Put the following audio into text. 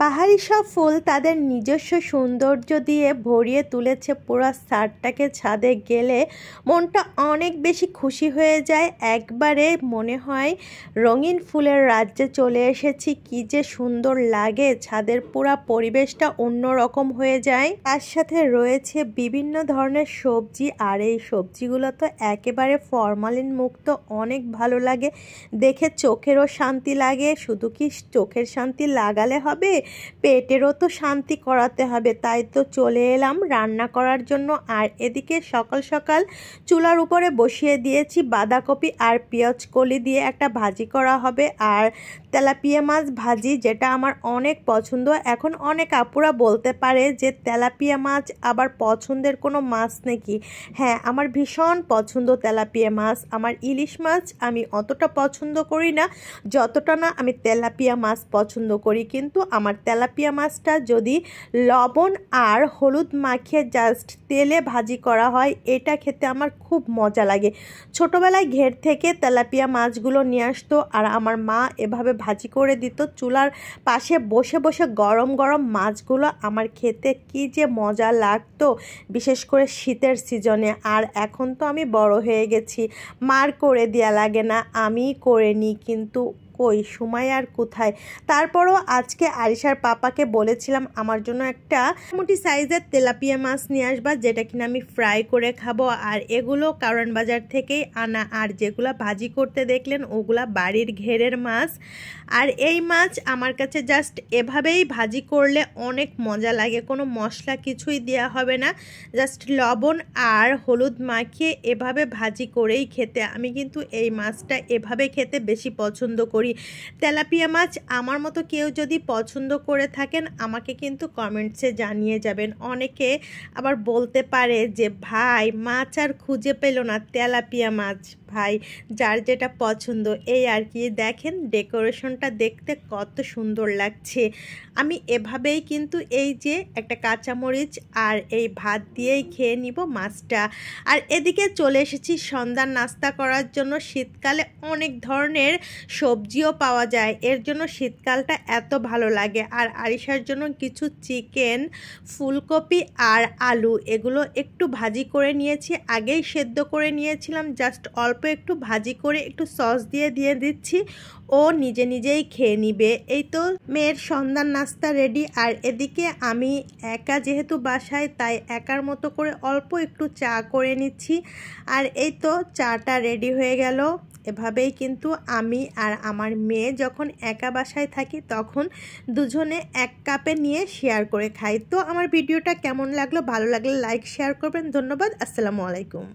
পাহাড়ি সব ফুল তাদের নিজস্ব সৌন্দর্য দিয়ে ভরিয়ে তুলেছে পুরো ছাদটাকে। ছাদে গেলে মনটা অনেক বেশি খুশি হয়ে যায়, একবারে মনে হয় রঙিন ফুলের রাজ্যে চলে এসেছি। কি যে সুন্দর লাগে, ছাদের পুরো পরিবেশটা অন্যরকম হয়ে যায়। তার সাথে রয়েছে বিভিন্ন ধরনের সবজি, আর এই সবজিগুলো তো একেবারে ফরমালিন মুক্ত। অনেক ভালো লাগে দেখে, চোখেরও শান্তি লাগে। শুধু কি চোখের শান্তি লাগালে হবে, পেটেরও তো শান্তি করাতে হবে। তাই তো চলে এলাম রান্না করার জন্য। আর এদিকে সকাল সকাল চুলার উপরে বসিয়ে দিয়েছি বাঁধাকপি আর পেঁয়াজ কলি দিয়ে একটা ভাজি করা হবে, আর তেলাপিয়া মাছ ভাজি, যেটা আমার অনেক পছন্দ। এখন অনেক আপুরা বলতে পারে যে তেলাপিয়া মাছ আবার পছন্দের কোনো মাছ নাকি। হ্যাঁ, আমার ভীষণ পছন্দ তেলাপিয়া মাছ। আমার ইলিশ মাছ আমি অতটা পছন্দ করি না, যতটা না আমি তেলাপিয়া মাছ পছন্দ করি। কিন্তু আমার তেলাপিয়া মাছটা যদি লবণ আর হলুদ মাখিয়ে জাস্ট তেলে ভাজি করা হয়, এটা খেতে আমার খুব মজা লাগে। ছোটোবেলায় ঘের থেকে তেলাপিয়া মাছগুলো নিয়ে আসতো, আর আমার মা এভাবে ভাজি করে দিত চুলার পাশে বসে বসে। গরম গরম মাছগুলো আমার খেতে কি যে মজা লাগতো, বিশেষ করে শীতের সিজনে। আর এখন তো আমি বড় হয়ে গেছি, মার করে দেয়া লাগে না, আমিই করে নিই। কিন্তু কই সময় আর কোথায়। তারপরও আজকে আরিশার পাপাকে বলেছিলাম আমার জন্য একটা মোটামুটি সাইজের তেলাপিয়া মাছ নিয়ে আসবা, যেটা কিনা আমি ফ্রাই করে খাবো। আর এগুলো কারণ বাজার থেকেই আনা, আর যেগুলা ভাজি করতে দেখলেন ওগুলা বাড়ির ঘেরের মাছ। আর এই মাছ আমার কাছে জাস্ট এভাবেই ভাজি করলে অনেক মজা লাগে, কোনো মশলা কিছুই দেওয়া হবে না, জাস্ট লবণ আর হলুদ মাখিয়ে এভাবে ভাজি করেই খেতে। আমি কিন্তু এই মাছটা এভাবে খেতে বেশি পছন্দ করি। তেলাপিয়া মাছ আমার মতো কেউ যদি পছন্দ করে থাকেন, আমাকে কিন্তু কমেন্টসে জানিয়ে যাবেন। অনেকে আবার বলতে পারে যে ভাই মাছ আর খুঁজে পেল না, তেলাপিয়া মাছ। ভাই যার যেটা পছন্দ, এই আর কি। দেখেন ডেকোরেশনটা দেখতে কত সুন্দর লাগছে। আমি এভাবেই কিন্তু এই যে একটা কাঁচামরিচ আর এই ভাত দিয়েই খেয়ে নিব মাছটা। আর এদিকে চলে এসেছি সন্ধ্যার নাস্তা করার জন্য। শীতকালে অনেক ধরনের সবজিও পাওয়া যায়, এর জন্য শীতকালটা এত ভালো লাগে। আর আরিশার জন্য কিছু চিকেন, ফুলকপি আর আলু, এগুলো একটু ভাজি করে নিয়েছি। আগেই সেদ্ধ করে নিয়েছিলাম, জাস্ট অল্প একটু ভাজি করে একটু সস দিয়ে দিচ্ছি, ও নিজে নিজেই খেয়ে নিবে। এই তো মেয়ের সন্ধ্যার নাস্তা রেডি। আর এদিকে আমি একা যেহেতু বাসায়, তাই একার মতো করে অল্প একটু চা করে নিচ্ছি। আর এই তো চাটা রেডি হয়ে গেল। এভাবেই কিন্তু আমি আর আমার মেয়ে যখন একা বাসায় থাকি, তখন দুজনে এক কাপে নিয়ে শেয়ার করে খাই। তো আমার ভিডিওটা কেমন লাগলো, ভালো লাগলে লাইক শেয়ার করবেন। ধন্যবাদ, আসসালামু আলাইকুম।